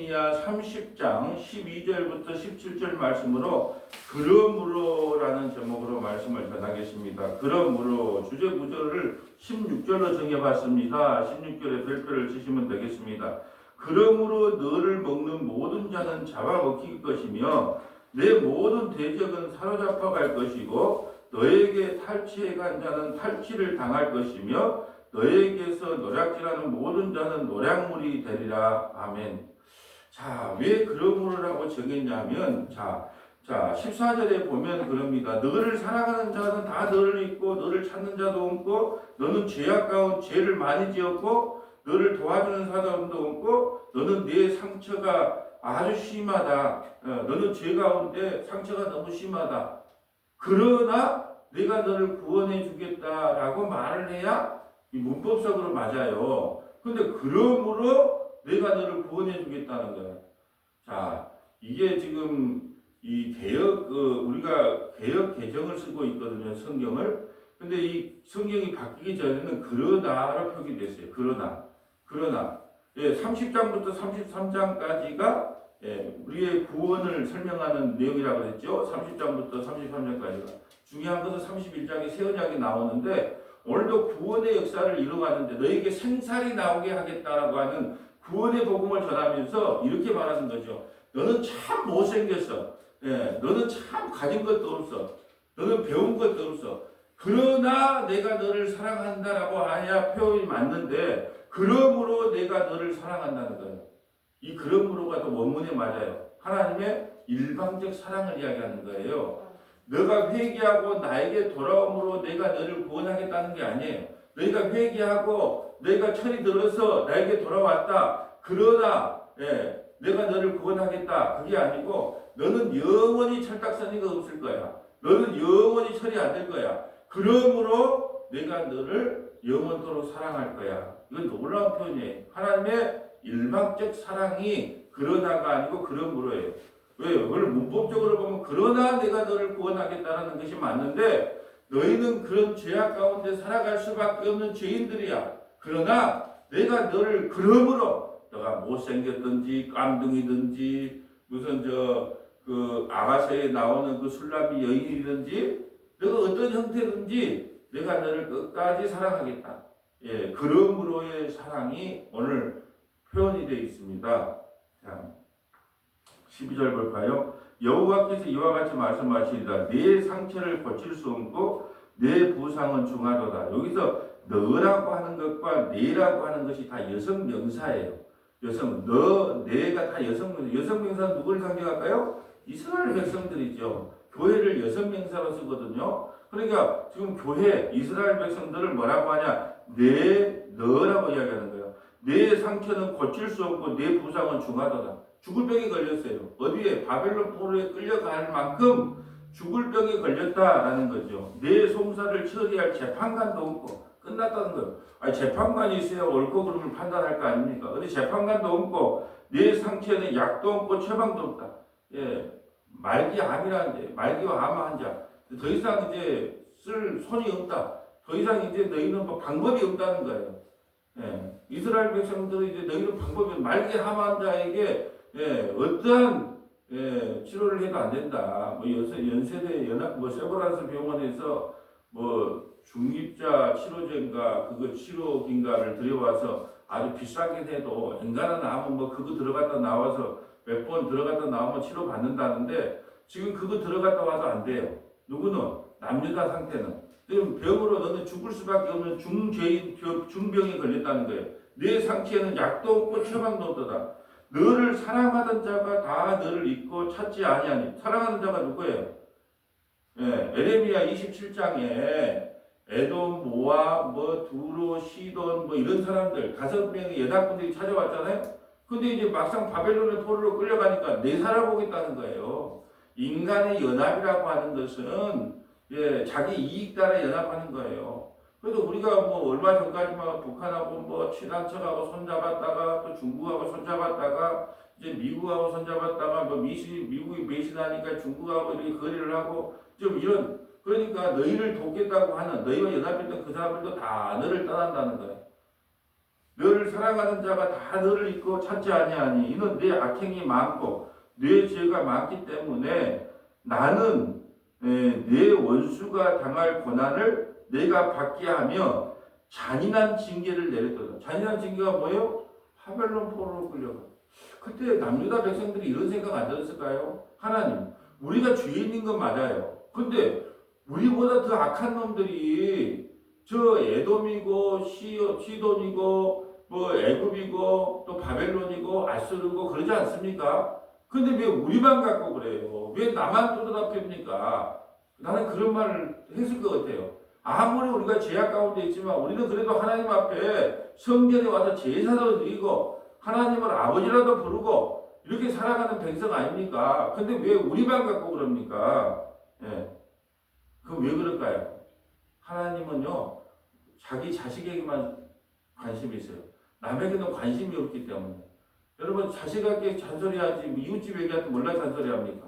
에레미야 30장 12절부터 17절 말씀으로 그러므로라는 제목으로 말씀을 전하겠습니다. 그러므로 주제 구절을 16절로 정해봤습니다. 16절에 별표를 치시면 되겠습니다. 그러므로 너를 먹는 모든 자는 잡아먹힐 것이며 내 모든 대적은 사로잡혀 갈 것이고 너에게 탈취해 간 자는 탈취를 당할 것이며 너에게서 노략질하는 모든 자는 노략물이 되리라. 아멘. 자, 왜 그러므로라고 정했냐면, 자, 14절에 보면 그럽니다. 너를 사랑하는 자는 다 너를 잊고 너를 찾는 자도 없고 너는 죄악 가운데 죄를 많이 지었고 너를 도와주는 사람도 없고 너는 내 상처가 아주 심하다. 너는 죄 가운데 상처가 너무 심하다. 그러나 내가 너를 구원해 주겠다라고 말을 해야 이 문법적으로 맞아요. 근데 그러므로 내가 너를 구원해 주겠다는 거예요. 자, 이게 지금 이 우리가 개역 개정을 쓰고 있거든요. 성경을. 근데 이 성경이 바뀌기 전에는 그러나로 표기됐어요. 그러나. 예, 30장부터 33장까지가 우리의 구원을 설명하는 내용이라고 그랬죠. 30장부터 33장까지가. 중요한 것은 31장에 새 언약이 나오는데 오늘도 구원의 역사를 이루어가는데 너에게 생살이 나오게 하겠다라고 하는 구원의 복음을 전하면서 이렇게 말하는 거죠. 너는 참 못생겼어. 너는 참 가진 것도 없어. 너는 배운 것도 없어. 그러나 내가 너를 사랑한다라고 하야 표현이 맞는데 그러므로 내가 너를 사랑한다는 거예요. 이 그러므로가 또 원문에 맞아요. 하나님의 일방적 사랑을 이야기하는 거예요. 너가 회개하고 나에게 돌아옴으로 내가 너를 구원하겠다는 게 아니에요. 너희가 회개하고 너희가 철이 들어서 나에게 돌아왔다. 그러나 내가 너를 구원하겠다. 그게 아니고 너는 영원히 철딱서니가 없을 거야. 너는 영원히 철이 안 될 거야. 그러므로 내가 너를 영원토록 사랑할 거야. 이건 놀라운 표현이에요. 하나님의 일방적 사랑이 그러나가 아니고 그러므로예요. 왜요? 그걸 문법적으로 보면 그러나 내가 너를 구원하겠다는 것이 맞는데 너희는 그런 죄악 가운데 살아갈 수밖에 없는 죄인들이야. 그러나 내가 너를 그러므로 너가 못생겼든지 깜둥이든지 무슨 그 아가서에 나오는 그 술람이 여인이든지 너가 어떤 형태든지 내가 너를 끝까지 사랑하겠다. 예, 그러므로의 사랑이 오늘 표현이 되어 있습니다. 자, 12절 볼까요? 여호와께서 이와 같이 말씀하시리라. 내 상처를 고칠 수 없고 내 부상은 중하도다. 여기서 너라고 하는 것과 내라고 하는 것이 다 여성 명사예요. 내가 다 여성 명사. 여성 명사는 누구를 상징할까요? 이스라엘 백성들이죠. 교회를 여성 명사로 쓰거든요. 그러니까 지금 교회 이스라엘 백성들을 뭐라고 하냐? 너라고 이야기하는 거예요. 내 상처는 고칠 수 없고 내 부상은 중하도다. 죽을 병에 걸렸어요. 어디에? 바벨론 포로에 끌려갈 만큼 죽을 병에 걸렸다라는 거죠. 내 송사를 처리할 재판관도 없고 끝났다는 거예요. 아니, 재판관이 있어야 옳고 그름을 판단할 거 아닙니까? 어디 재판관도 없고 내 상처에는 약도 없고 처방도 없다. 예, 말기암이라는데 말기와 암 환자 더 이상 이제 쓸 손이 없다. 더 이상 이제 너희는 뭐 방법이 없다는 거예요. 예, 이스라엘 백성들은 이제 너희는 방법이 말기암 환자에게 어떠한 치료를 해도 안 된다. 뭐 연세대 세브란스 병원에서 뭐 중립자 치료제인가 그거 치료긴가를 들여와서 아주 비싸게 해도 인간은 암은 뭐 그거 들어갔다 나와서 몇 번 들어갔다 나오면 치료 받는다는데 지금 그거 들어갔다 와도 안 돼요. 누구는 남녀다 상태는 지금 병으로 너는 죽을 수밖에 없는 중병에 걸렸다는 거예요. 내 상처에는 약도 없고 처방도 없도다. 너를 사랑하던 자가 다 너를 잊고 찾지 아니하니. 사랑하는 자가 누구예요? 에레미야 27장에 에돔, 모압, 두로, 시돈 이런 사람들 5명의 연합군들이 찾아왔잖아요. 근데 이제 막상 바벨론의 포로로 끌려가니까 내 살아보겠다는 거예요. 인간의 연합이라고 하는 것은 자기 이익 따라 연합하는 거예요. 그래도 우리가 얼마 전까지만 북한하고 친한척하고 손잡았다가 또 중국하고 손잡았다가 이제 미국하고 손잡았다가 미국이 배신하니까 중국하고 이렇게 거래를 하고 좀 이런 그러니까 너희를 돕겠다고 하는 너희와 연합했던 그 사람들도 다 너를 떠난다는 거예요. 너를 사랑하는 자가 다 너를 잊고 찾지 아니하니 이는 내 악행이 많고 내 죄가 많기 때문에 나는 내 원수가 당할 고난을 내가 받게 하며 잔인한 징계를 내렸거든. 잔인한 징계가 뭐예요? 바벨론 포로로 끌려가. 그때 남유다 백성들이 이런 생각 안 들었을까요? 하나님, 우리가 죄인인 건 맞아요. 근데 우리보다 더 악한 놈들이 저 에돔이고 시돈이고 뭐 애굽이고 또 바벨론이고 아수르고 그러지 않습니까? 근데 왜 우리만 갖고 그래요? 왜 나만 뜯어다 팹니까? 나는 그런 말을 했을 것 같아요. 아무리 우리가 죄악 가운데 있지만 우리는 그래도 하나님 앞에 성전에 와서 제사도 드리고 하나님을 아버지라도 부르고 이렇게 살아가는 백성 아닙니까? 근데 왜 우리만 갖고 그럽니까? 예. 그럼 왜 그럴까요? 하나님은요, 자기 자식에게만 관심이 있어요. 남에게는 관심이 없기 때문에. 여러분, 자식에게 잔소리하지, 이웃집 얘기한테 몰라 잔소리합니까?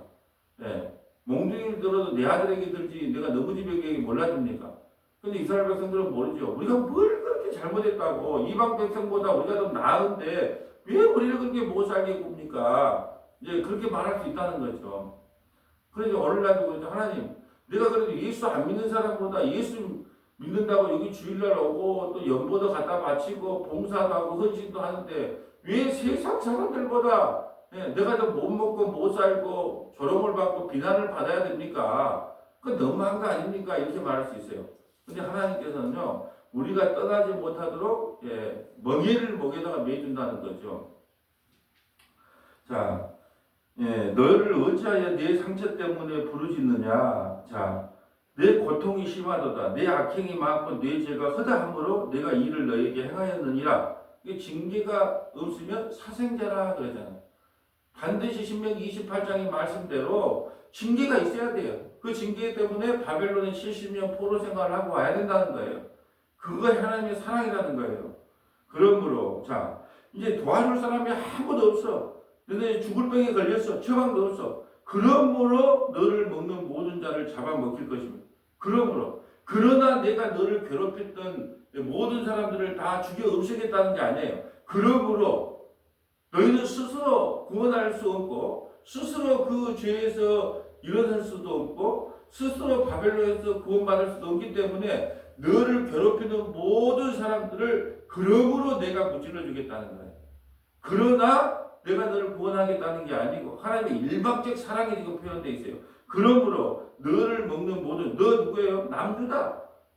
예. 몽둥이를 들어도 내 아들에게 들지, 내가 너무 집에게 몰라줍니까? 근데 이스라엘 백성들은 모르죠. 우리가 뭘 그렇게 잘못했다고, 이방 백성보다 우리가 더 나은데, 왜 우리를 그렇게 못 살게 굽니까? 이제 그렇게 말할 수 있다는 거죠. 그래서 오늘날도 그렇죠. 하나님, 내가 그래도 예수 안 믿는 사람보다 예수 믿는다고 여기 주일날 오고 또 연보도 갖다 바치고 봉사도 하고 헌신도 하는데 왜 세상 사람들보다 내가 더 못 먹고 못 살고 조롱을 받고 비난을 받아야 됩니까? 그건 너무한 거 아닙니까? 이렇게 말할 수 있어요. 근데 하나님께서는요, 우리가 떠나지 못하도록 멍에를 목에다가 매준다는 거죠. 자, 너를 어찌하여 내 상처 때문에 부르짖느냐? 자, 내 고통이 심하도다. 내 악행이 많고 내 죄가 허다함으로 내가 이를 너에게 행하였느니라. 이게 징계가 없으면 사생자라 그러잖아요. 반드시 신명기 28장의 말씀대로 징계가 있어야 돼요. 그 징계 때문에 바벨론에 70년 포로 생활을 하고 와야 된다는 거예요. 그거 하나님의 사랑이라는 거예요. 그러므로 자, 이제 도와줄 사람이 아무도 없어. 너네 죽을 병에 걸렸어. 처방도 없어. 그러므로 너를 먹는 모든 자를 잡아먹힐 것입니다. 그러므로 그러나 내가 너를 괴롭혔던 모든 사람들을 다 죽여 없애겠다는 게 아니에요. 그러므로 너희는 스스로 구원할 수 없고 스스로 그 죄에서 일어설 수도 없고 스스로 바벨론에서 구원받을 수도 없기 때문에 너를 괴롭히는 모든 사람들을 그러므로 내가 무찔러 주겠다는 거예요. 그러나 내가 너를 구원하겠다는 게 아니고 하나님의 일방적 사랑이 지금 표현되어 있어요. 그러므로 너를 먹는 모든 너 누구예요?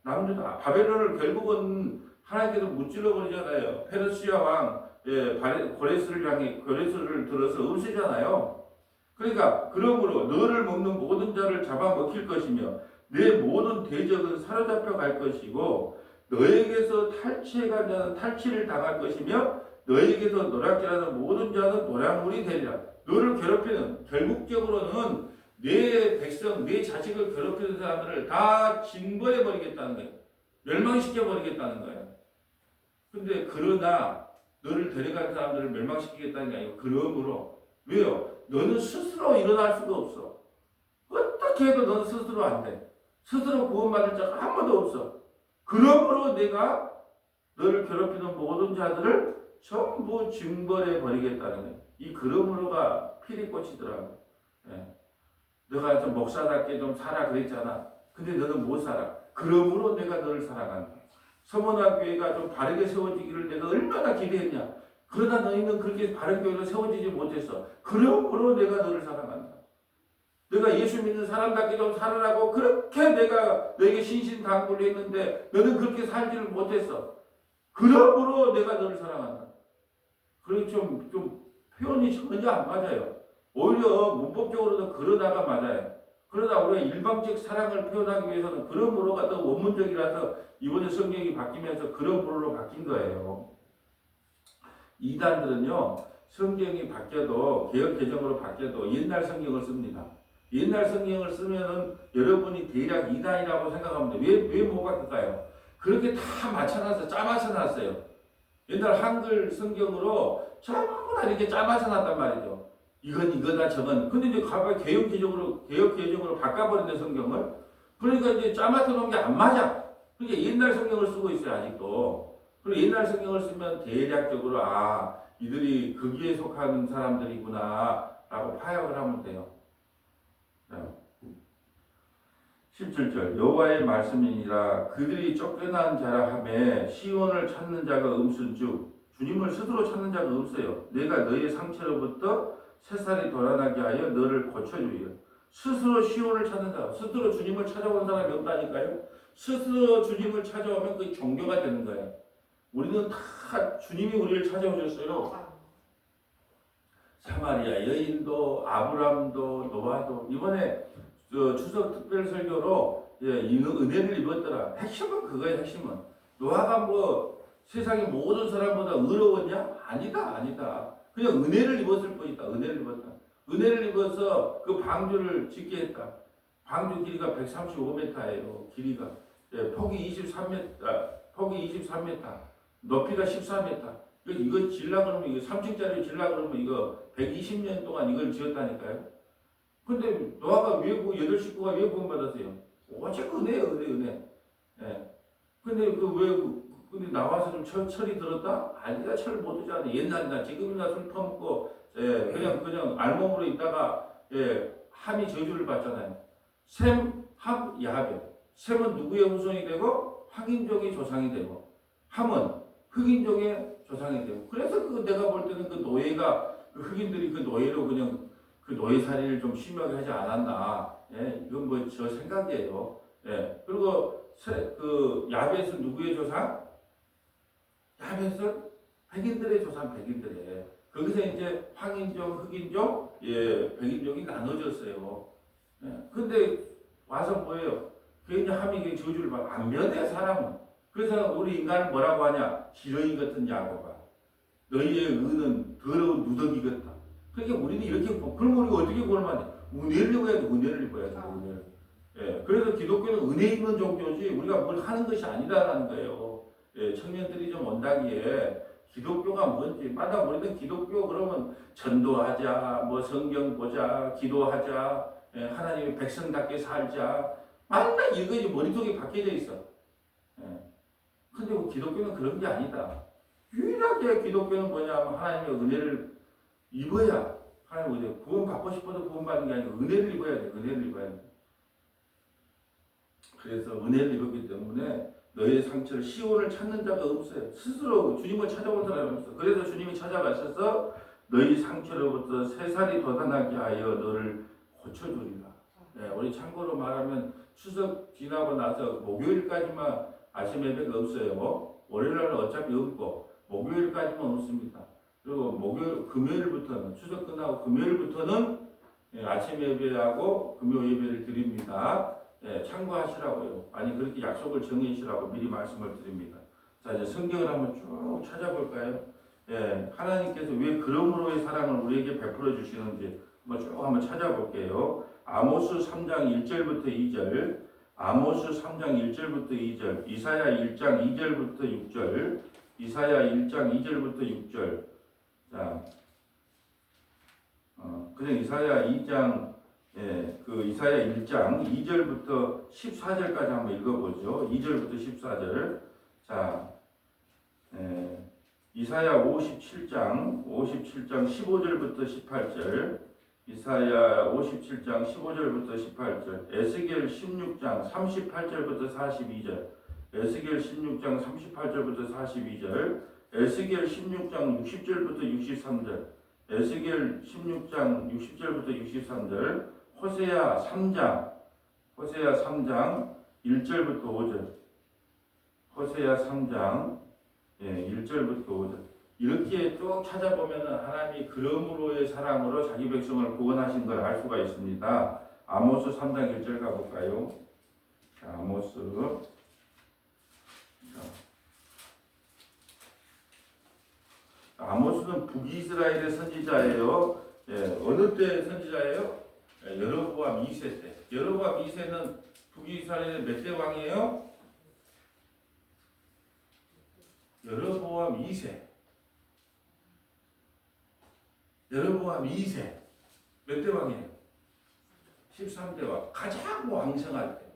남주다. 바벨론을 결국은 하나님께서 무찔러 버리잖아요. 페르시아 왕 고레스를 향해 고레스를 들어서 없애잖아요. 그러니까 그러므로 너를 먹는 모든 자를 잡아먹힐 것이며 내 모든 대적은 사로잡혀 갈 것이고 너에게서 탈취해간 자는 탈취를 당할 것이며 너에게서 노략질하는 모든 자는 노략물이 되리라. 너를 괴롭히는 결국적으로는 내 백성, 내 자식을 괴롭히는 사람들을 다 징벌해 버리겠다는 거예요. 멸망시켜 버리겠다는 거예요. 근데 그러나 너를 데려간 사람들을 멸망시키겠다는 게 아니고 그러므로 왜요? 너는 스스로 일어날 수가 없어. 어떻게 해도 너는 스스로 안 돼. 스스로 구원받을 자가 아무도 없어. 그러므로 내가 너를 괴롭히는 모든 자들을 전부 징벌해 버리겠다는 거예요. 이 그러므로가 피리 꽂히더라고. 너가 좀 목사답게 좀 살아 그랬잖아. 근데 너는 못 살아. 그러므로 내가 너를 사랑한다. 서문화 교회가 좀 바르게 세워지기를 내가 얼마나 기대했냐. 그러나 너희는 그렇게 바른 교회로 세워지지 못했어. 그러므로 내가 너를 사랑한다. 내가 예수 믿는 사람답게 좀 살아라고 그렇게 내가 너에게 신신당부를 했는데 너는 그렇게 살지를 못했어. 그러므로 내가 너를 사랑한다. 그게 좀 표현이 전혀 안 맞아요. 오히려 문법적으로는 그러다가 맞아요. 그러나 우리가 일방적 사랑을 표현하기 위해서는 그러므로가 더 원문적이라서 이번에 성경이 바뀌면서 그러므로로 바뀐 거예요. 이단들은요, 성경이 바뀌어도 개역 개정으로 바뀌어도 옛날 성경을 씁니다. 옛날 성경을 쓰면은 여러분이 대략 이단이라고 생각하면 돼. 왜 못 바꿀까요? 그렇게 다 맞춰놨어, 짜맞춰놨어요. 옛날 한글 성경으로 전부 다 이렇게 짜맞춰놨단 말이죠. 이건 이거다 저건. 근데 이제 갑자기 개역 개정으로 바꿔버린다 성경을. 그러니까 이제 짜맞춰 놓은 게 안 맞아. 그러니까 옛날 성경을 쓰고 있어요 아직도. 그리고 옛날 성경을 쓰면 대략적으로 이들이 거기에 속하는 사람들이구나 라고 파악을 하면 돼요. 17절 여호와의 말씀이니라 그들이 쫓겨난 자라 하매 시온을 찾는 자가 없은즉 주님을 스스로 찾는 자가 없어요. 내가 너의 상처로부터 새살이 돋아나게 하여 너를 고쳐주리라. 스스로 시온을 찾는 자, 스스로 주님을 찾아온 사람이 없다니까요. 스스로 주님을 찾아오면 그게 종교가 되는 거예요. 우리는 다 주님이 우리를 찾아오셨어요. 사마리아 여인도 아브람도 노아도 이번에 추석 특별 설교로 은혜를 입었더라. 핵심은 그거예요. 핵심은 노아가 뭐 세상의 모든 사람보다 의로웠냐? 아니다. 그냥 은혜를 입었을 뿐이다. 은혜를 입었다. 은혜를 입어서 그 방주를 짓게 했다. 방주 길이가 135m예요. 길이가 폭이 23m, 높이가 14m. 이거 질라 그러면 이거 3층짜리 질라 그러면 이거 120년 동안 이걸 지었다니까요. 근데 노아가 왜 8식구가 왜 구원받았어요? 오직 은혜예요, 은혜. 예. 근데 나와서 좀 철이 들었다? 아니다, 철 못 들잖아. 옛날이나 지금이나 술 퍼먹고, 그냥 알몸으로 있다가, 함이 저주를 받잖아요. 셈, 함, 야벳. 셈은 누구의 후손이 되고, 확인족의 조상이 되고, 함은 흑인족의 조상이 되고. 그래서 내가 볼 때는 그 노예가, 흑인들이 그 노예로 그냥 그 노예살이를 좀 심하게 하지 않았나. 이건 뭐 저 생각이에요. 그리고 야벳은 누구의 조상? 야벳은 백인들의 조상, 백인들의. 거기서 이제 황인족, 흑인족, 백인족이 나눠졌어요. 근데 와서 뭐예요? 그 이제 함이 저주를 받아. 안 면해, 사람은. 그래서 우리 인간을 뭐라고 하냐? 지렁이 같은 야곱아. 너희의 의는 더러운 누더기 같다. 그러니까 우리는 이렇게, 그럼 우리가 어떻게 구원받냐? 은혜를 입어야 돼, 은혜를 입어야 돼, 은혜를. 그래서 기독교는 은혜 있는 종교지, 우리가 뭘 하는 것이 아니다라는 거예요. 청년들이 좀 온다기에, 기독교가 뭔지, 마다 우리는 기독교 그러면 전도하자, 뭐 성경 보자, 기도하자, 하나님의 백성답게 살자. 맨날 이거 머릿속에 박혀져 있어. 근데 기독교는 그런 게 아니다. 유일하게 기독교는 뭐냐면 하나님의 은혜를 입어야, 하나님 은혜, 구원 받고 싶어도 구원 받는 게 아니고 은혜를 입어야 돼. 은혜를 입어야 돼. 그래서 은혜를 입었기 때문에 너의 상처를 시온을 찾는 자가 없어요. 스스로 주님을 찾아온 사람이 없어. 그래서 주님이 찾아가셔서 너희 상처로부터 새살이 돋아나게 하여 너를 고쳐주리라. 우리 참고로 말하면 추석 지나고 나서 목요일까지만 아침 예배가 없어요. 월요일날은 어차피 없고 목요일까지만 없습니다. 그리고 금요일부터는 추석 끝나고 금요일부터는 아침 예배하고 금요 예배를 드립니다. 참고하시라고요. 아니 그렇게 약속을 정해시라고 미리 말씀을 드립니다. 자 이제 성경을 한번 쭉 찾아볼까요? 하나님께서 왜 그러므로의 사랑을 우리에게 베풀어 주시는지 한번 찾아볼게요. 아모스 3장 1절부터 2절, 아모스 3장 1절부터 2절, 이사야 1장 2절부터 6절, 이사야 1장 2절부터 6절. 자, 그냥 이사야 2장, 이사야 1장 2절부터 14절까지 한번 읽어보죠. 2절부터 14절. 자, 이사야 57장 15절부터 18절, 이사야 57장 15절부터 18절, 에스겔 16장 38절부터 42절, 에스겔 16장 38절부터 42절, 에스겔 16장 60절부터 63절, 에스겔 16장 60절부터 63절, 호세아 3장 1절부터 5절, 호세아 3장 1절부터 5절. 이렇게 쭉 찾아보면 하나님이 그러므로의 사랑으로 자기 백성을 구원하신 걸 알 수가 있습니다. 아모스 3장 1절 가볼까요? 자, 아모스. 아모스는 북이스라엘의 선지자예요. 어느 때 선지자예요? 여로보암 2세 때. 여로보암 2세는 북이스라엘의 몇 대 왕이에요? 여로보암 2세. 여로보암 2세. 몇 대 왕이에요? 13대 왕. 가장 왕성할 때.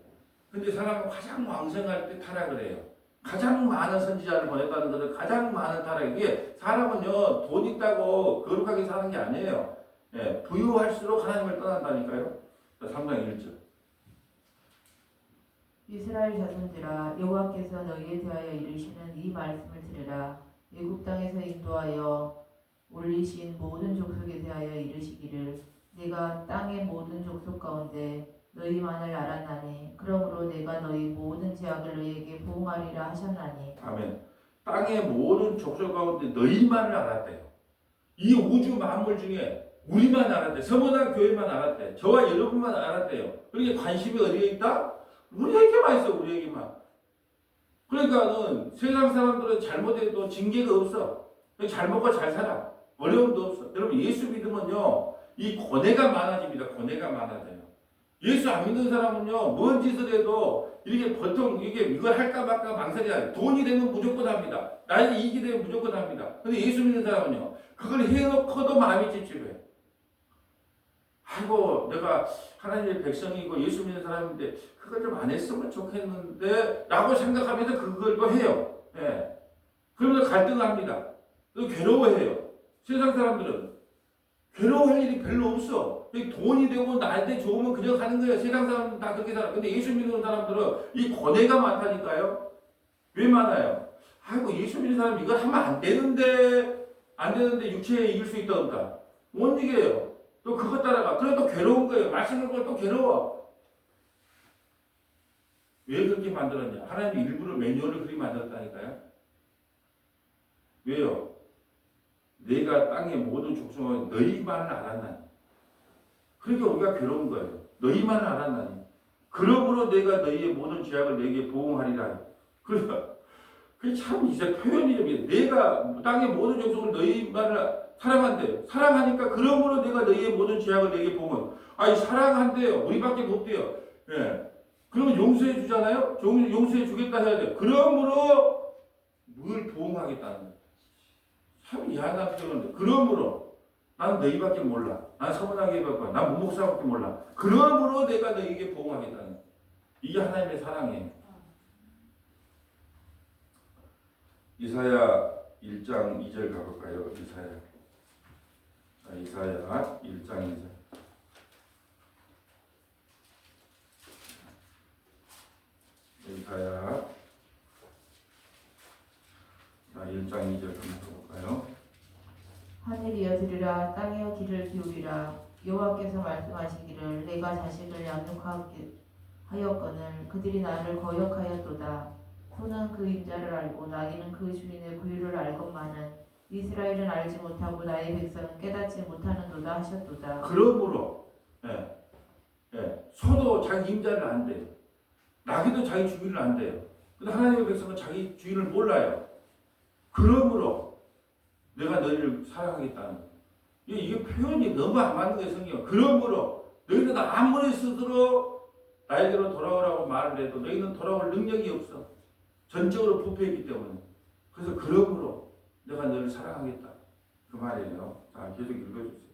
근데 사람은 가장 왕성할 때 타락을 해요. 가장 많은 선지자를 보냈다는 것은 가장 많은 타락. 이게 사람은요 돈 있다고 거룩하게 사는 게 아니에요. 예, 부유할수록 하나님을 떠난다니까요. 3장 1절. 이스라엘 자손들아 여호와께서 너희에 대하여 이르시는 이 말씀을 들으라. 애굽 땅에서 인도하여 올리신 모든 족속에 대하여 이르시기를 내가 땅의 모든 족속 가운데 너희만을 알았나니 그러므로 내가 너희 모든 죄악을 너희에게 보응하리라 하셨나니. 아멘. 땅의 모든 족속 가운데 너희만을 알았대요. 이 우주 만물 중에 우리만 알았대. 서문학 교회만 알았대. 저와 여러분만 알았대요. 그러니까 관심이 어디에 있다? 우리에게만 있어. 우리에게만. 그러니까는 세상 사람들은 잘못해도 징계가 없어. 잘 먹고 잘 살아. 어려움도 없어. 여러분 예수 믿으면요 이 고뇌가 많아집니다. 고뇌가 많아져요. 예수 안 믿는 사람은요 뭔 짓을 해도 이게 보통 이걸 할까 말까 망설여요. 돈이 되면 무조건 합니다. 나에게 이익이 되면 무조건 합니다. 근데 예수 믿는 사람은요 그걸 해놓고도 마음이 찝찝해. 아이고 내가 하나님의 백성이고 예수 믿는 사람인데 그걸 좀 안 했으면 좋겠는데 라고 생각하면서 그걸 또 해요. 예. 그러면서 갈등합니다. 또 괴로워해요. 세상 사람들은 괴로워할 일이 별로 없어. 돈이 되고 나한테 좋으면 그냥 하는 거예요. 세상 사람들은 다 그렇게 살아. 근데 예수 믿는 사람들은 이 고뇌가 많다니까요. 왜 많아요? 아이고 예수 믿는 사람 이거 하면 안 되는데 육체에 이길 수 있다 없다. 못 이겨요. 또 그것 따라가. 그래도 괴로운 거예요. 말씀을 보면 또 괴로워. 왜 그렇게 만들었냐? 하나님 일부러 매뉴얼을 그렇게 만들었다니까요. 왜요? 내가 땅의 모든 족속을 너희만을 알았나니. 그러니까 우리가 괴로운 거예요. 너희만을 알았나니. 그러므로 내가 너희의 모든 죄악을 내게 보응하리라. 그게 참 이제 표현이 좀 내가 땅의 모든 족속을 너희만을 사랑한대요. 사랑하니까 그러므로 내가 너희의 모든 죄악을 내게 보응. 아니 사랑한대요. 우리밖에 못 돼요. 예. 그러면 용서해 주잖아요. 용서해 주겠다 해야 돼요. 그러므로 뭘 보응하겠다는 거예요. 참 이해하는 표현인데 그러므로 나는 너희밖에 몰라. 난 서문하게 해봤고 난 문목사밖에 몰라. 그러므로 내가 너희에게 보응하겠다는 거예요. 이게 하나님의 사랑이에요. 이사야 1장 2절 가볼까요? 이사야 1장 2절. 이사야 1장 2절 한번 볼까요? 하늘이여 들으라 땅이여 귀를 기울이라 여호와께서 말씀하시기를 내가 자식을 양육하였거늘 그들이 나를 거역하였도다. 소는 그 임자를 알고 나귀는 그 주인의 구유를 알건만은 이스라엘은 알지 못하고 나의 백성은 깨닫지 못하는도다 하셨도다. 그러므로 소도 자기 임자를 안 돼요. 나귀도 자기 주인을 안 돼요. 근데 하나님의 백성은 자기 주인을 몰라요. 그러므로 내가 너희를 사랑하겠다는 거예요. 이게 표현이 너무 안 맞는 거예요. 성경. 그러므로 너희는 아무리 스스로 나에게로 돌아오라고 말을 해도 너희는 돌아올 능력이 없어. 전적으로 부패했기 때문에. 그래서 그러므로 내가 너를 사랑하겠다. 그 말이에요. 자, 계속 읽어주세요.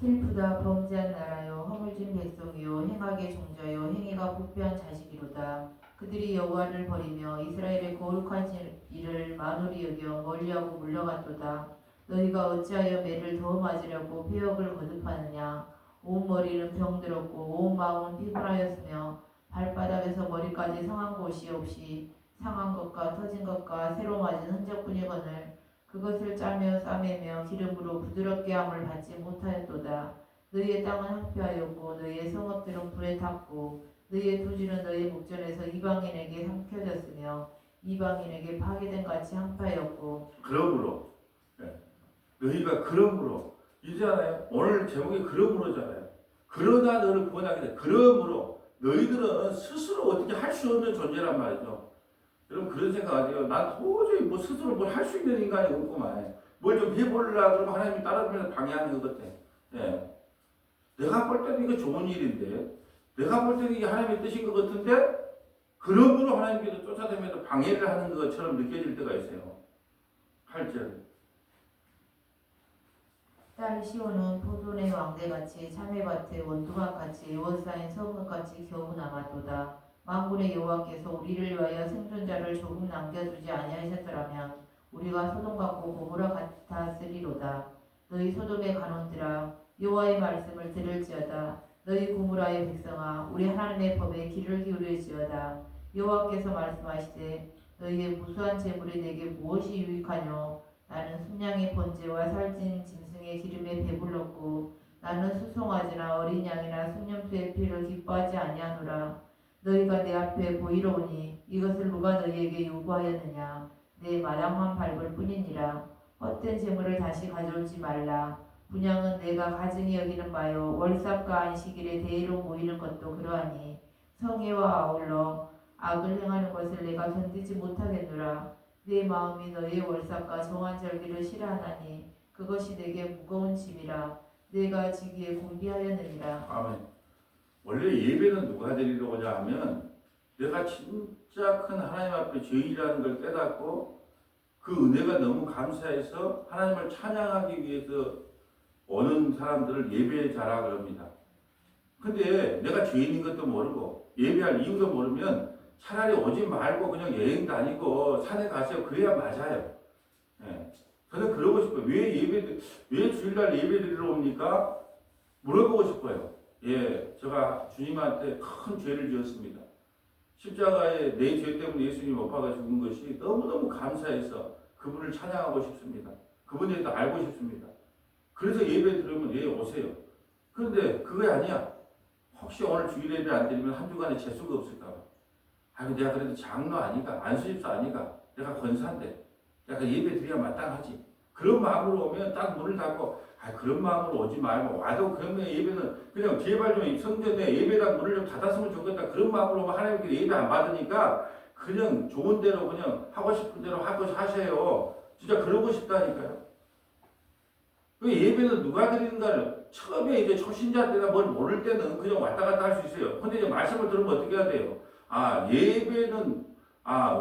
슬프다 범죄한 나라요 허물진 백성이요 행악의 종자요 행위가 부패한 자식이로다. 그들이 여호와를 버리며 이스라엘의 거룩한 일을 만홀히 여겨 멀리하고 물러갔도다. 너희가 어찌하여 매를 더 맞으려고 폐역을 거듭하느냐. 온 머리는 병들었고 온 마음은 피곤하였으며 발바닥에서 머리까지 상한 곳이 없이 상한 것과 터진 것과 새로 맞은 흔적뿐이거늘 그것을 짜며 싸매며 기름으로 부드럽게 함을 받지 못하였도다. 너희의 땅은 황폐하였고 너희의 성읍들은 불에 탔고 너희의 토지는 너희 목전에서 이방인에게 삼켜졌으며 이방인에게 파괴된 같이 황폐하였고. 그러므로 너희가 그러므로 이잖아요. 오늘 제목이 그러므로잖아요. 그러나 너를 구원하게 돼. 그러므로 너희들은 스스로 어떻게 할 수 없는 존재란 말이죠. 여러분 그런 생각하세요. 난 도저히 스스로 뭘 할 수 있는 인간이 없구만. 뭘 좀 해보려고 그러면 하나님이 따라주면서 방해하는 것 같아. 예. 내가 볼 때는 이거 좋은 일인데, 내가 볼 때는 이게 하나님의 뜻인 것 같은데, 그러므로 하나님께서 쫓아다니면서 방해를 하는 것처럼 느껴질 때가 있어요. 8절. 딸 시온은 포도의 왕대같이 참외밭의 원두막같이 에워싸인 성읍같이 겨우 남았도다. 만군의 여호와께서 우리를 위하여 생존자를 조금 남겨두지 아니하셨더라면 우리가 소돔 같고 고모라 같았으리로다. 너희 소돔의 간원들아 여호와의 말씀을 들을지어다. 너희 고모라의 백성아 우리 하나님의 법에 귀를 기울일지어다. 여호와께서 말씀하시되 너희의 무수한 재물이 내게 무엇이 유익하뇨? 나는 순양의 번제와 살찐 짐승의 기름에 배불렀고 나는 수송아지나 어린 양이나 순념수의 피를 기뻐하지 아니하노라. 너희가 내 앞에 보이러 오니 이것을 누가 너희에게 요구하였느냐? 내 마당만 밟을 뿐이니라. 헛된 재물을 다시 가져오지 말라. 분양은 내가 가증히 여기는 바요 월삭과 안식일에 대의로 모이는 것도 그러하니 성회와 아울러 악을 행하는 것을 내가 견디지 못하겠노라. 내 마음이 너희의 월삭과 정한 절기를 싫어하나니 그것이 내게 무거운 짐이라. 내가 지기에 공비하였느니라. 아멘. 원래 예배는 누가 드리러 오냐 하면 내가 진짜 큰 하나님 앞에 죄인이라는 걸 깨닫고 그 은혜가 너무 감사해서 하나님을 찬양하기 위해서 오는 사람들을 예배에 자라 그럽니다. 근데 내가 죄인인 것도 모르고 예배할 이유도 모르면 차라리 오지 말고 그냥 여행 다니고 산에 가세요. 그래야 맞아요. 예. 저는 그러고 싶어요. 왜 주일날 예배 드리러 옵니까? 물어보고 싶어요. 예, 제가 주님한테 큰 죄를 지었습니다. 십자가에 내 죄 때문에 예수님 못 박아 죽은 것이 너무너무 감사해서 그분을 찬양하고 싶습니다. 그분에 대해서 알고 싶습니다. 그래서 예배 들으면 예, 오세요. 그런데 그게 아니야. 혹시 오늘 주일 예배 안 드리면 한 주간에 재수가 없을까 봐. 아니 내가 그래도 장로 아니가, 안수집사 아니가, 내가 권사인데 내가 예배 드려야 마땅하지. 그런 마음으로 오면 딱 문을 닫고 그런 마음으로 오지 말고 와도 그러면 예배는 그냥 제발 좀 성전에 예배당 문을 좀 닫았으면 좋겠다. 그런 마음으로 하나님께 예배 안 받으니까 그냥 좋은 대로 그냥 하고 싶은 대로 하세요. 진짜 그러고 싶다니까요. 그 예배는 누가 드리는가를 처음에 이제 초신자 때나 뭘 모를 때는 그냥 왔다 갔다 할 수 있어요. 근데 이제 말씀을 들으면 어떻게 해야 돼요? 예배는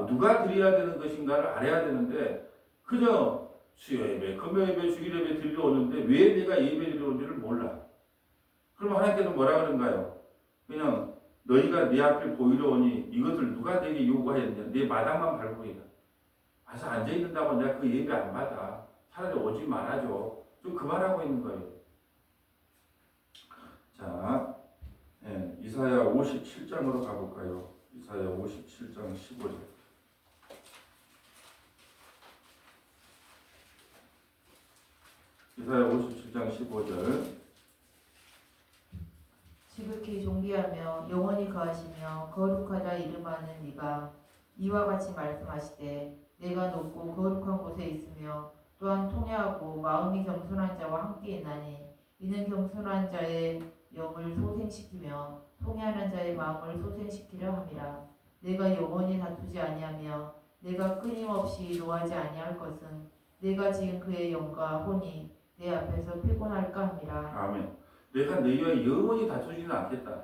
누가 드려야 되는 것인가를 알아야 되는데 그저 수요 예배, 금요 예배, 주일 예배 드리러 오는데 왜 내가 예배 드리러 온지를 몰라. 그럼 하나님께서 뭐라 그런가요? 그냥 너희가 내 앞에 보이러 오니 이것을 누가 내게 요구하였느냐? 내 마당만 밟고 있다. 와서 앉아있는다고 내가 그 예배 안 받아. 차라리 오지 말아줘. 좀 그만하고 있는 거예요. 자, 이사야 57장으로 가볼까요? 이사야 57장 15절. 이사야 57장 15절. 지극히 존귀하며 영원히 거하시며 거룩하다 이름하는 네가 이와 같이 말씀하시되 내가 높고 거룩한 곳에 있으며 또한 통회하고 마음이 겸손한 자와 함께 있나니 이는 겸손한 자의 영을 소생시키며 통회하는 자의 마음을 소생시키려 함이라. 내가 영원히 다투지 아니하며 내가 끊임없이 노하지 아니할 것은 내가 지은 그의 영과 혼이 내 앞에서 피곤할까 함이라. 아멘. 내가 너희와 영원히 다투지는 않겠다.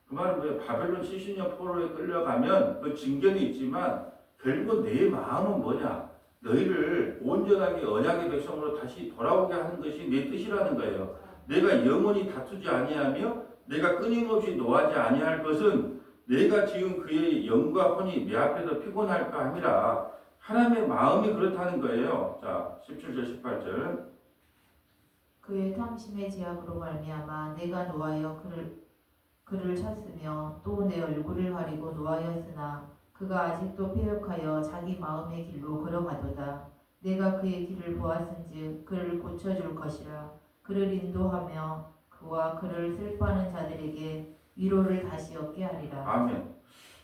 그 말은 뭐예요? 바벨론 70년 포로에 끌려가면 그 징계는 있지만 결국 내 마음은 뭐냐? 너희를 온전하게 언약의 백성으로 다시 돌아오게 하는 것이 내 뜻이라는 거예요. 내가 영원히 다투지 아니하며 내가 끊임없이 노하지 아니할 것은 내가 지금 그의 영과 혼이 내 앞에서 피곤할까 함이라. 하나님의 마음이 그렇다는 거예요. 자, 17절 18절. 그의 탐심의 제약으로 말미암아 내가 노하여 그를 쳤으며 또 내 얼굴을 가리고 노하였으나 그가 아직도 패역하여 자기 마음의 길로 걸어가도다. 내가 그의 길을 보았은즉 그를 고쳐줄 것이라. 그를 인도하며 그와 그를 슬퍼하는 자들에게 위로를 다시 얻게 하리라. 아멘.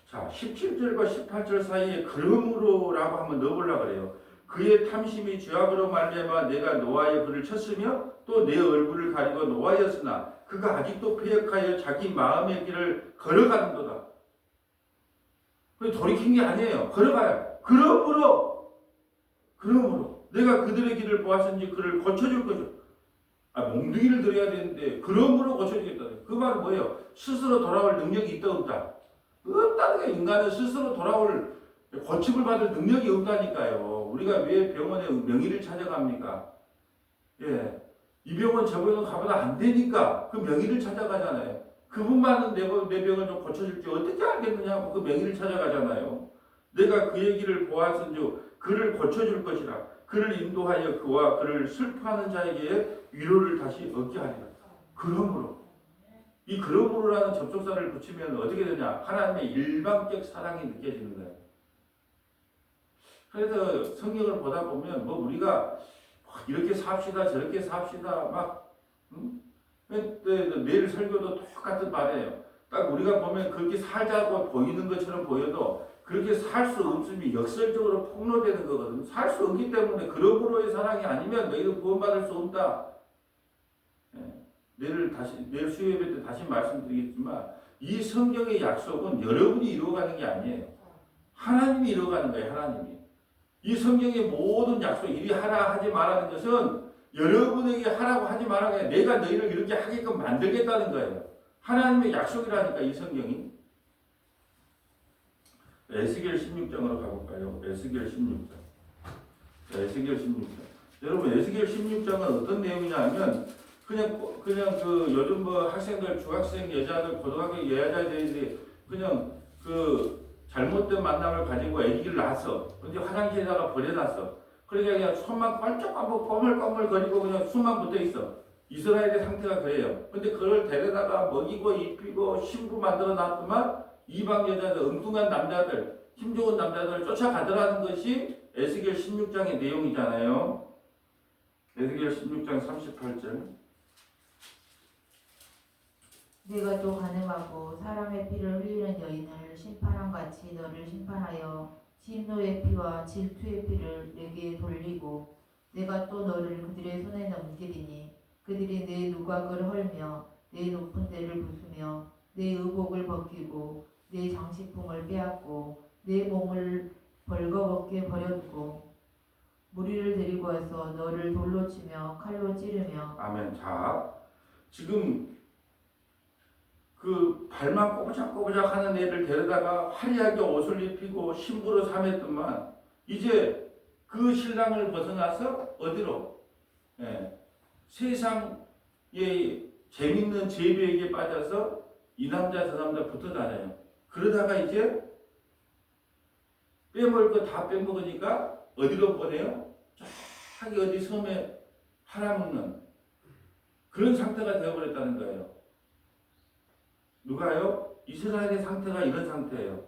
자, 17절과 18절 사이에 그러므로라고 한번 넣어보려고 그래요. 그의 탐심이 죄악으로 말미암아 내가 노하여 그를 쳤으며 또 내 얼굴을 가리고 노하였으나 그가 아직도 패역하여 자기 마음의 길을 걸어가는도다. 돌이킨 게 아니에요. 걸어가요. 그러므로 내가 그들의 길을 보았으니 그를 고쳐줄 거죠. 몽둥이를 들어야 되는데 그러므로 고쳐주겠다. 그 말은 뭐예요? 스스로 돌아올 능력이 있다 없다? 없다는 게 인간은 스스로 돌아올 고침을 받을 능력이 없다니까요. 우리가 왜 병원에 명의를 찾아갑니까? 이 병원 저 병원 가보다 안 되니까 그 명의를 찾아가잖아요. 그분만은 내 병을 좀 고쳐줄지 어떻게 알겠느냐고 그 맹인을 찾아가잖아요. 내가 그 얘기를 보았은즉 그를 고쳐줄 것이라. 그를 인도하여 그와 그를 슬퍼하는 자에게 위로를 다시 얻게 하리라. 그러므로 이 그러므로라는 접속사를 붙이면 어떻게 되냐? 하나님의 일방적 사랑이 느껴지는 거예요. 그래서 성경을 보다 보면 뭐 우리가 이렇게 삽시다 저렇게 삽시다 막 내일 설교도 똑같은 말이에요. 딱 우리가 보면 그렇게 살자고 보이는 것처럼 보여도 그렇게 살 수 없음이 역설적으로 폭로되는 거거든요. 살 수 없기 때문에 그러므로의 사랑이 아니면 너희는 구원받을 수 없다. 내일 수요예배 때 다시 말씀드리겠지만 이 성경의 약속은 여러분이 이루어가는 게 아니에요. 하나님이 이루어가는 거예요. 하나님이. 이 성경의 모든 약속, 이리 하라 하지 말라는 것은 여러분에게 하라고 하지 말라고 내가 너희를 이렇게 하게끔 만들겠다는 거예요. 하나님의 약속이라니까 이 성경이. 에스겔 16장으로 가볼까요? 에스겔 16장. 에스겔 16장. 여러분 에스겔 16장은 어떤 내용이냐 하면 그냥 그 요즘 뭐 학생들, 중학생 여자들, 고등학교 여자들이 그냥 그 잘못된 만남을 가지고 아기를 낳았어. 근데 화장실에다가 버려놨어. 그러니까 그냥 손만 꼴쩍하고 꼬물꼬물 거리고 그냥 숨만 붙어 있어. 이스라엘의 상태가 그래요. 근데 그걸 데려다가 먹이고 입히고 신부 만들어 놨더만 이방 여자들, 엉뚱한 남자들, 힘 좋은 남자들을 쫓아가더라는 것이 에스겔 16장의 내용이잖아요. 에스겔 16장 38절. 내가 또 가늠하고 사람의 피를 흘리는 여인을 심판한 같이 너를 심판하여 진노의 피와 질투의 피를 내게 돌리고 내가 또 너를 그들의 손에 넘기리니 그들이 내 누각을 헐며 내 높은 데를 부수며 내 의복을 벗기고 내 장식품을 빼앗고 내 몸을 벌거벗게 버려두고 무리를 데리고 와서 너를 돌로 치며 칼로 찌르며. 아멘. 자, 지금 그 발만 꼬부작꼬부작 하는 애를 데려다가 화려하게 옷을 입히고 신부로 삼았더만 이제 그 신랑을 벗어나서 어디로? 세상의 재밌는 제비에게 빠져서 이 남자 저 남자 붙어 다녀요. 그러다가 이제 빼먹을 거 다 빼먹으니까 어디로 보내요? 저기 어디 섬에 팔아먹는 그런 상태가 되어버렸다는 거예요. 누가요? 이스라엘의 상태가 이런 상태예요.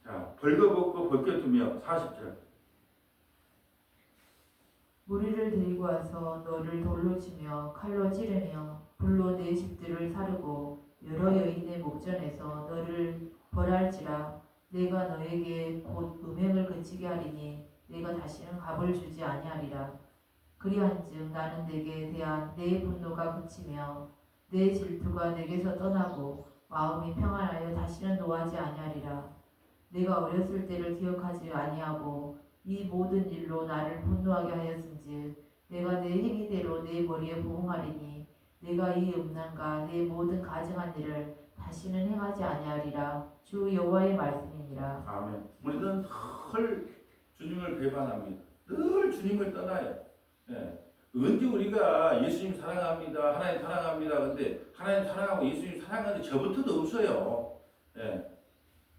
자, 벌거벗고 벗겨두며 40절. 무리를 데리고 와서 너를 돌로 치며 칼로 찌르며 불로 내 집들을 사르고 여러 여인의 목전에서 너를 벌할지라. 내가 너에게 곧 음행을 그치게 하리니 내가 다시는 값을 주지 아니하리라. 그리한즉 나는 내게 대한 내 분노가 그치며 내 질투가 내게서 떠나고 마음이 평안하여 다시는 노하지 아니하리라. 내가 어렸을 때를 기억하지 아니하고 이 모든 일로 나를 분노하게 하였은즉 내가 내 행위대로 내 머리에 부응하리니 내가 이 음란과 내 모든 가증한 일을 다시는 행하지 아니하리라. 주 여호와의 말씀이니라. 아멘. 우리는 늘 주님을 배반합니다. 늘 주님을 떠나요. 언제 우리가 예수님 사랑합니다, 하나님 사랑합니다. 근데 하나님 사랑하고 예수님 사랑하는데 저부터도 없어요.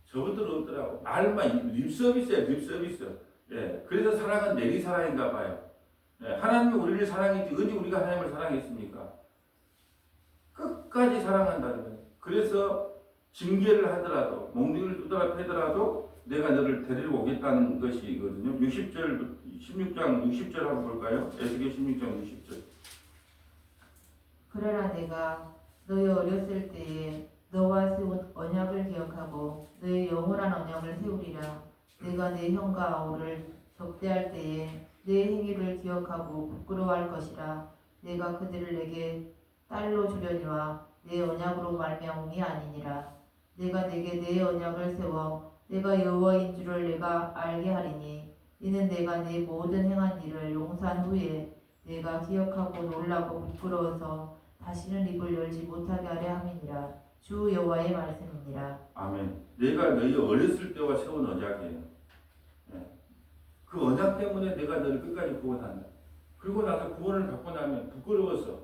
저부터도 없더라고. 말만 립서비스야, 립서비스. 그래서 사랑은 내리 사랑인가 봐요. 하나님이 우리를 사랑했지 언제 우리가 하나님을 사랑했습니까? 끝까지 사랑한다는 거예요. 그래서 징계를 하더라도 몽둥이를 두드려 패더라도 내가 너를 데리고 오겠다는 것이거든요. 60절 16장 60절 한번 볼까요? 에스겔 16장 60절. 그러나 내가 너희 어렸을 때에 너와 세운 언약을 기억하고 너의 영원한 언약을 세우리라. 내가 내 형과 아우를 적대할 때에 내 행위를 기억하고 부끄러워할 것이라. 내가 그들을 내게 딸로 주려니와 내 언약으로 말미암음이 아니니라. 내가 내게 내 언약을 세워 내가 여호와인 줄을 내가 알게 하리니 이는 내가 내 모든 행한 일을 용서한 후에 내가 기억하고 놀라고 부끄러워서 다시는 입을 열지 못하게 하려 함이니라. 주 여호와의 말씀이니라. 아멘. 내가 너희 어렸을 때와 세운 언약이에요. 그 언약 때문에 내가 너를 끝까지 구원한다. 그리고 나서 구원을 받고 나면 부끄러워서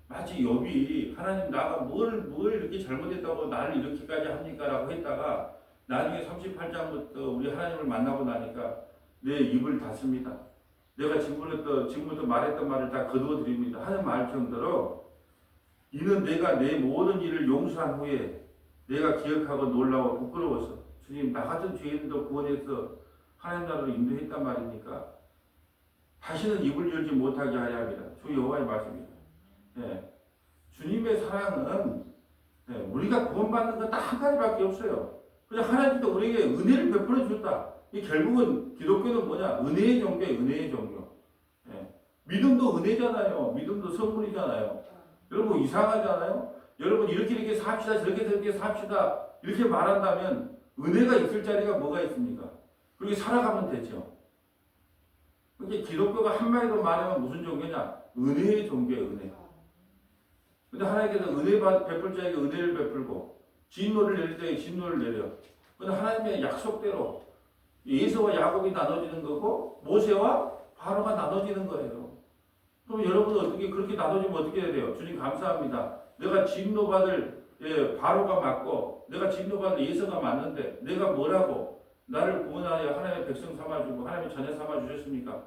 마치 욥이 하나님 나가 뭘 이렇게 잘못했다고 나를 이렇게까지 합니까? 라고 했다가 나중에 38장부터 우리 하나님을 만나고 나니까 내 입을 닫습니다. 내가 지금부터 말했던 말을 다 거두어 드립니다. 하는 말 정도로 이는 내가 내 모든 일을 용서한 후에 내가 기억하고 놀라워 부끄러워서 주님 나 같은 죄인도 구원해서 하나님 나라로 인도했단 말이니까 다시는 입을 열지 못하게 하려 합니다. 주 여호와의 말씀입니다. 예. 주님의 사랑은 우리가 구원받는 건 딱 한 가지밖에 없어요. 그냥 하나님도 우리에게 은혜를 베풀어 줬다. 이 결국은 기독교는 뭐냐? 은혜의 종교예요. 은혜의 종교. 예. 믿음도 은혜잖아요. 믿음도 선물이잖아요. 여러분 이상하잖아요. 여러분 이렇게 삽시다 저렇게 삽시다 이렇게 말한다면 은혜가 있을 자리가 뭐가 있습니까? 그렇게 살아가면 되죠. 그러니까 기독교가 한마디로 말하면 무슨 종교냐? 은혜의 종교예요. 은혜. 근데 하나님께서 은혜 베풀 자에게 은혜를 베풀고 진노를 내릴 자에게 진노를 내려. 근데 하나님의 약속대로 에서와 야곱이 나눠지는 거고 모세와 바로가 나눠지는 거예요. 그럼 여러분은 어떻게 그렇게 나눠지면 어떻게 해야 돼요? 주님 감사합니다. 내가 진노받을 바로가 맞고 내가 진노받을 에서가 맞는데 내가 뭐라고 나를 구원하여 하나님의 백성 삼아주고 하나님의 자녀 삼아주셨습니까?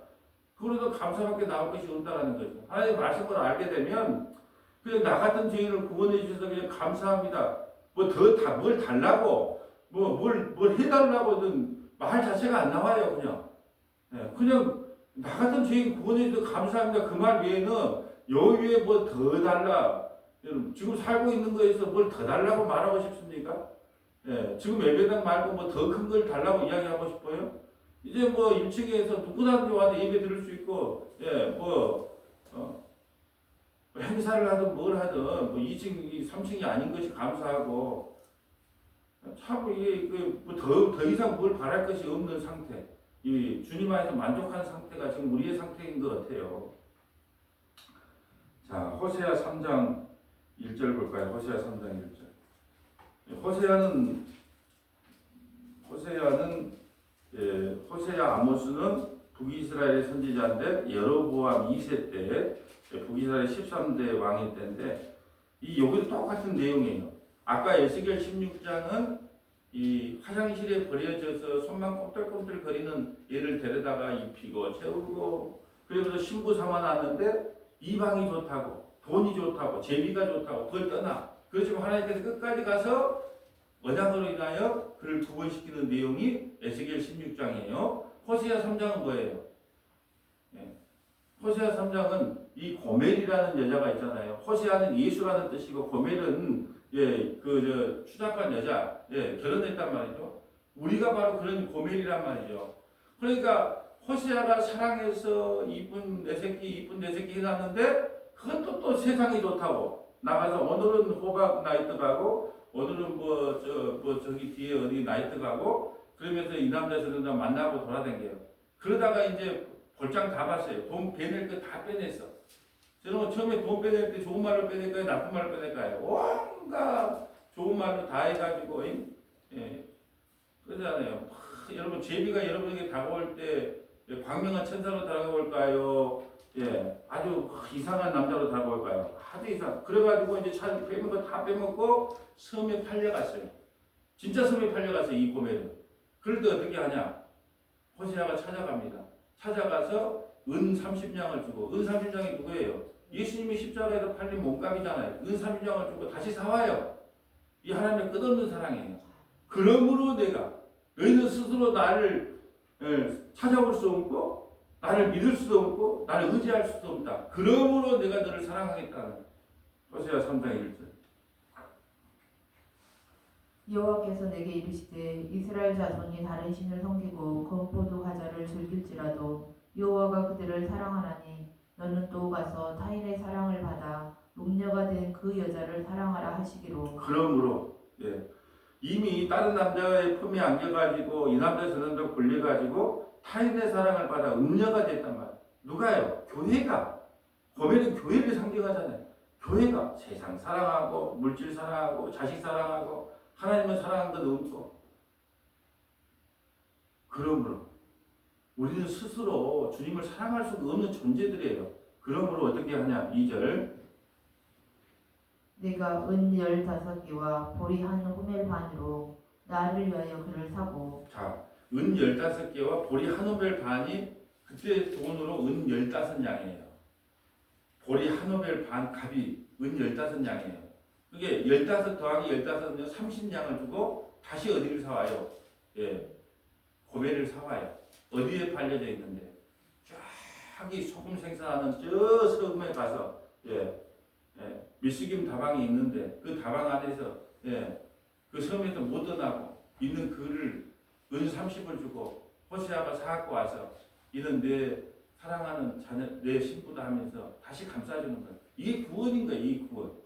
그러도 감사밖에 나올 것이 없다라는 거죠. 하나님의 말씀을 알게 되면 그냥 나 같은 죄인을 구원해 주셔서 그냥 감사합니다. 뭘 달라고 뭘 해달라고든 말 자체가 안 나와요. 그냥 나 같은 죄인 구원해 주셔서 감사합니다. 그 말 외에는 여기에 뭐 더 달라. 여러분 지금 살고 있는 거에서 뭘 더 달라고 말하고 싶습니까? 지금 예배당 말고 뭐 더 큰 걸 달라고 이야기하고 싶어요? 이제 뭐 1층에서 누구나 와도 예배 들을 수 있고, 행사를 하든 뭘 하든, 뭐 2층, 3층이 아닌 것이 감사하고, 참 이게 더 이상 뭘 바랄 것이 없는 상태, 이 주님 안에서 만족한 상태가 지금 우리의 상태인 것 같아요. 자, 호세아 3장 1절 볼까요? 호세아 3장 1절. 호세아 아모스는 북이스라엘의 선지자인데 여로보암 2세 때 북이스라엘 13대 왕일 때인데 여기도 똑같은 내용이에요. 아까 에스겔 16장은 이 화장실에 버려져서 손만 꼼틀꼼틀 거리는 얘를 데려다가 입히고 채우고 그래서 신부 삼아놨는데 이방이 좋다고 돈이 좋다고 제비가 좋다고 그걸 떠나. 그렇지만 하나님께서 끝까지 가서 언약으로 인하여 그를 구원시키는 내용이 에스겔 16장이에요. 호세아 3장은 뭐예요? 호세아 3장은 이 고멜이라는 여자가 있잖아요. 호세아는 예수라는 뜻이고 고멜은 추잡한 여자, 결혼했단 말이죠. 우리가 바로 그런 고멜이란 말이죠. 그러니까 호세아가 사랑해서 이쁜 내 새끼 해놨는데 그것도 또 세상이 좋다고 나가서 오늘은 호박 나이트 가고 오늘은 저기 뒤에 어디 나이트 가고 그러면서 이 남자 저 남자 만나고 돌아다녀요. 그러다가 이제 볼장 다 봤어요. 돈 빼낼 거 다 빼냈어. 저는 처음에 돈 빼낼 때 좋은 말로 빼낼까요? 나쁜 말로 빼낼까요? 온갖 좋은 말로 다 해가지고 그러잖아요. 여러분 제비가 여러분에게 다가올 때 광명한 천사로 다가올까요? 아주 이상한 남자로 다가올까요? 아주 이상. 그래가지고 이제 빼먹은 거 다 빼먹고 섬에 팔려갔어요. 진짜 섬에 팔려갔어요. 이 고멜은. 그럴 때 어떻게 하냐? 호세아가 찾아갑니다. 찾아가서 은 30냥을 주고 은 30냥이 누구예요? 예수님이 십자가에서 팔린 몸값이잖아요. 은 30냥을 주고 다시 사와요. 이 하나님의 끝없는 사랑이에요. 그러므로 너희는 스스로 나를 찾아올 수 없고 나를 믿을 수도 없고 나를 의지할 수도 없다. 그러므로 내가 너를 사랑하겠다는 호세아 3장 1절. 여호와께서 내게 이르시되 이스라엘 자손이 다른 신을 섬기고 건포도 과자를 즐길지라도 여호와가 그들을 사랑하나니 너는 또 가서 타인의 사랑을 받아 음녀가 된 그 여자를 사랑하라 하시기로. 그러므로 이미 다른 남자의 품에 안겨가지고 이 남자 저 남자 굴려가지고 타인의 사랑을 받아 음녀가 됐단 말이에요. 누가요? 교회가. 고멜은 교회를 상징하잖아요. 교회가 세상 사랑하고 물질 사랑하고 자식 사랑하고 하나님을 사랑한 것 없고. 그러므로 우리는 스스로 주님을 사랑할 수 없는 존재들이에요. 그러므로 어떻게 하냐? 2절 내가 은 15개와 보리 한 호멜 반으로 나를 위하여 그를 사고 자, 은 15개와 보리 한 호멜 반이 그때 돈으로 은 15양이에요. 보리 한 호멜 반 값이 은 15양이에요. 그게 15 더하기 15는 30양을 주고 다시 어디를 사와요? 예, 고멜을 사와요. 어디에 팔려져 있는데? 저기 소금 생산하는 저 섬에 가서 미스김 다방이 있는데 그 다방 안에서 그 섬에서 못 떠나고 있는 그를 은 30을 주고 호세아가 사갖고 와서 이는 내 사랑하는 자녀 내 신부다 하면서 다시 감싸주는 거예요. 이게 구원인 거예요. 이 구원.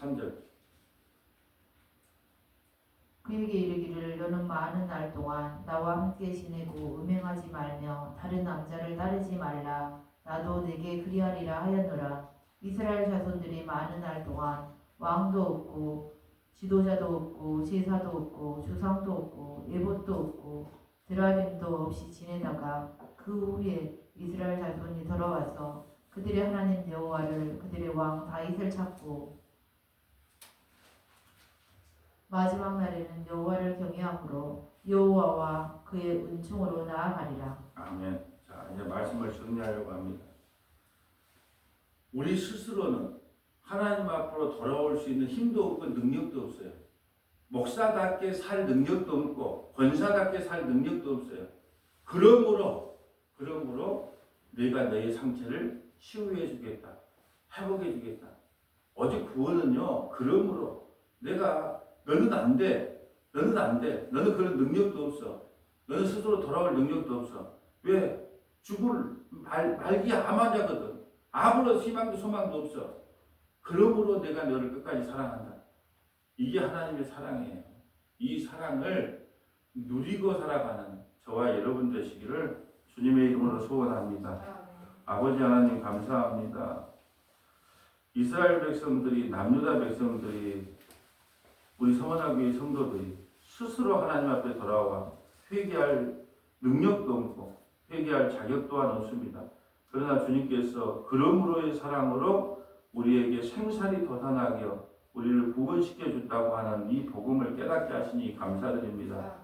3절. 그에게 이르기를 너는 많은 날 동안 나와 함께 지내고 음행하지 말며 다른 남자를 따르지 말라. 나도 내게 그리하리라 하였노라. 이스라엘 자손들이 많은 날 동안 왕도 없고 지도자도 없고 제사도 없고 주상도 없고 예봇도 없고 드라빔도 없이 지내다가 그 후에 이스라엘 자손이 돌아와서 그들의 하나님 여호와를 그들의 왕 다윗을 찾고 마지막 날에는 여호와를 경외함으로 여호와와 그의 은총으로 나아가리라. 아멘. 자, 이제 말씀을 정리하려고 합니다. 우리 스스로는 하나님 앞으로 돌아올 수 있는 힘도 없고 능력도 없어요. 목사답게 살 능력도 없고 권사답게 살 능력도 없어요. 그러므로 내가 너의 상처를 치유해 주겠다. 회복해 주겠다. 오직 구원은요. 그러므로 내가 너는 안 돼. 너는 그런 능력도 없어. 너는 스스로 돌아올 능력도 없어. 왜? 죽을 말기 암환자거든. 아무런 희망도 소망도 없어. 그러므로 내가 너를 끝까지 사랑한다. 이게 하나님의 사랑이에요. 이 사랑을 누리고 살아가는 저와 여러분 되시기를 주님의 이름으로 소원합니다. 아버지 하나님 감사합니다. 이스라엘 백성들이 남유다 백성들이 우리 서원학교의 성도들이 스스로 하나님 앞에 돌아와 회개할 능력도 없고 회개할 자격 또한 없습니다. 그러나 주님께서 그러므로의 사랑으로 우리에게 생살이 돋아나게 하여 우리를 구원시켜 준다고 하는 이 복음을 깨닫게 하시니 감사드립니다.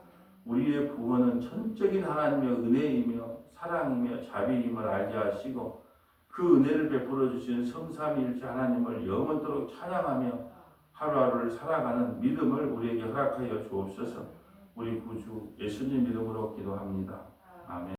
우리의 구원은 전적인 하나님의 은혜이며 사랑이며 자비임을 알게 하시고 그 은혜를 베풀어 주신 성삼위일체 하나님을 영원토록 찬양하며 하루하루를 살아가는 믿음을 우리에게 허락하여 주옵소서. 우리 구주 예수님 이름으로 기도합니다. 아멘.